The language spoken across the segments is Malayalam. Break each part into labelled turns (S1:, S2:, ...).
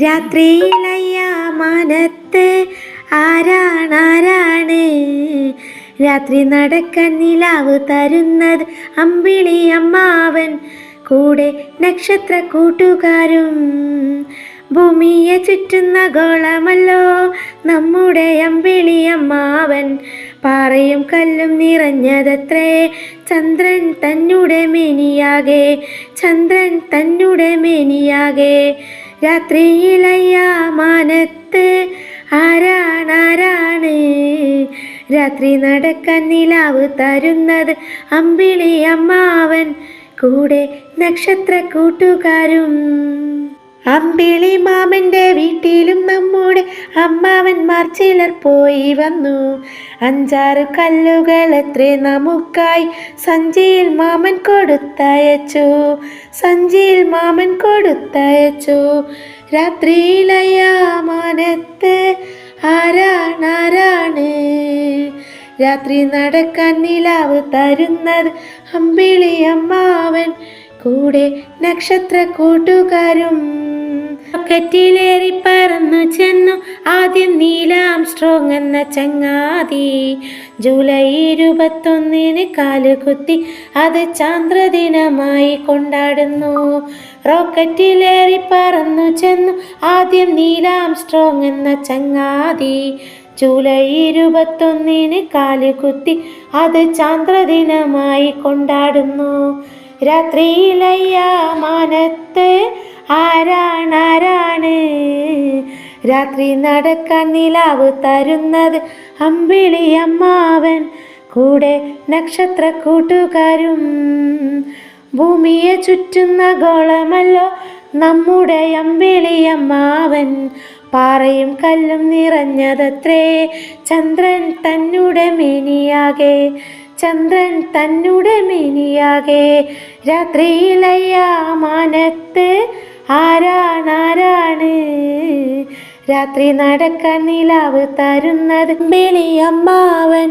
S1: രാത്രിയിലയ്യാമാനത്ത് ആരാണ് രാത്രി നടക്കാൻ നിലാവ് തരുന്നത് അമ്പിളി അമ്മാവൻ കൂടെ നക്ഷത്ര കൂട്ടുകാരും. ഭൂമിയെ ചുറ്റുന്ന ഗോളമല്ലോ നമ്മുടെ അമ്പിളി അമ്മാവൻ. പാറയും കല്ലും നിറഞ്ഞതത്രേ ചന്ദ്രൻ തന്നുടെ മേനിയാകെ, ചന്ദ്രൻ തന്നുടെ മേനിയാകെ. രാത്രിയിലയ്യാമാനത്ത് ആരാണ് രാത്രി നടക്കാൻ നിലാവ് തരുന്നത് അമ്പിളി അമ്മാവൻ കൂടെ നക്ഷത്ര കൂട്ടുകാരും. അമ്പിളി മാമൻ്റെ വീട്ടിലും നമ്മുടെ അമ്മാവന്മാർ ചിലർ പോയി വന്നു. 5-6 കല്ലുകൾ എത്രേ നമുക്കായി സഞ്ചിയിൽ മാമൻ കൊടുത്തയച്ചു, സഞ്ചിയിൽ മാമൻ കൊടുത്തയച്ചു. രാത്രിയിലയ്യാമാനത്ത് ആരാണ് രാത്രി നടക്കാൻ നിലാവ് തരുന്നത് അമ്പിളി അമ്മാവൻ കൂടെ നക്ഷത്ര കൂട്ടുകാരും. റോക്കറ്റിലേറി പറന്നു ചെന്നു ആദ്യം നീൽ ആംസ്ട്രോങ് എന്ന ചങ്ങാതി. ജൂലൈ 21 കാലുകുത്തി അത് ചാന്ദ്രദിനമായി കൊണ്ടാടുന്നു. റോക്കറ്റിലേറി പറന്നു ചെന്നു ആദ്യം നീൽ ആംസ്ട്രോങ് എന്ന ചങ്ങാതി. ജൂലൈ 21 കാലുകുത്തി അത് ചാന്ദ്രദിനമായി കൊണ്ടാടുന്നു. രാത്രിയിലയ്യാമാനത്ത് ആരാണ് രാത്രി നടക്കാൻ നിലാവ് തരുന്നത് അമ്പിളി അമ്മാവൻ കൂടെ നക്ഷത്ര കൂട്ടുകാരും. ഭൂമിയെ ചുറ്റുന്ന ഗോളമല്ലോ നമ്മുടെ അമ്പിളി അമ്മാവൻ. പാറയും കല്ലും നിറഞ്ഞതത്രേ ചന്ദ്രൻ തന്നുടെ മേനിയാകെ, ചന്ദ്രൻ തന്നുടെ മേനിയാകെ. രാത്രിയിലയ്യാമാനത്ത് ആരാണ് രാത്രി നടക്കാൻ നിലാവ് തരുന്നത് അമ്പിളി അമ്മാവൻ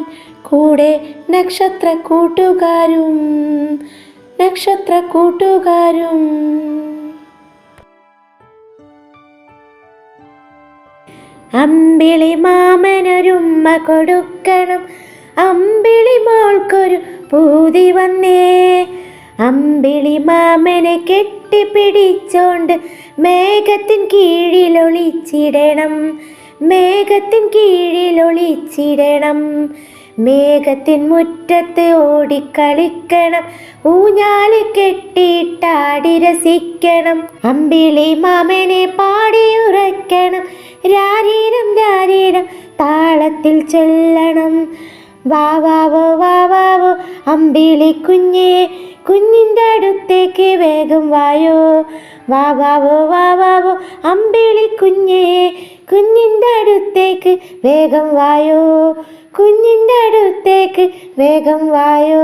S1: കൂടെ നക്ഷത്ര കൂട്ടുകാരും, നക്ഷത്ര കൂട്ടുകാരും. അമ്പിളി മാമനൊരുമ്മ കൊടുക്കണം, അമ്പിളി മോൾക്കൊരു പൂതി വന്നേ. അമ്പിളി മാമനെ കെട്ടിപ്പിടിച്ചോണ്ട് മേഘത്തിൻ കീഴിലൊളിച്ചിടണം, മേഘത്തിൻ കീഴിലൊളിച്ചിടണം. മേഘത്തിൻ മുറ്റത്ത് ഓടിക്കളിക്കണം, ഊഞ്ഞാല് കെട്ടിയിട്ടാടി രസിക്കണം. അമ്പിളി മാമനെ പാടിയുറക്കണം, രാരീരം രാരീരം താളത്തിൽ ചൊല്ലണം. വാവാവോ വാവാവോ അമ്പിളി കുഞ്ഞേ, കുഞ്ഞിൻ്റെ അടുത്തേക്ക് വേഗം വായോ. വാവാവോ വാവാവോ അമ്പിളി കുഞ്ഞേ, കുഞ്ഞിൻ്റെ അടുത്തേക്ക് വേഗം വായോ, കുഞ്ഞിൻ്റെ അടുത്തേക്ക് വേഗം വായോ.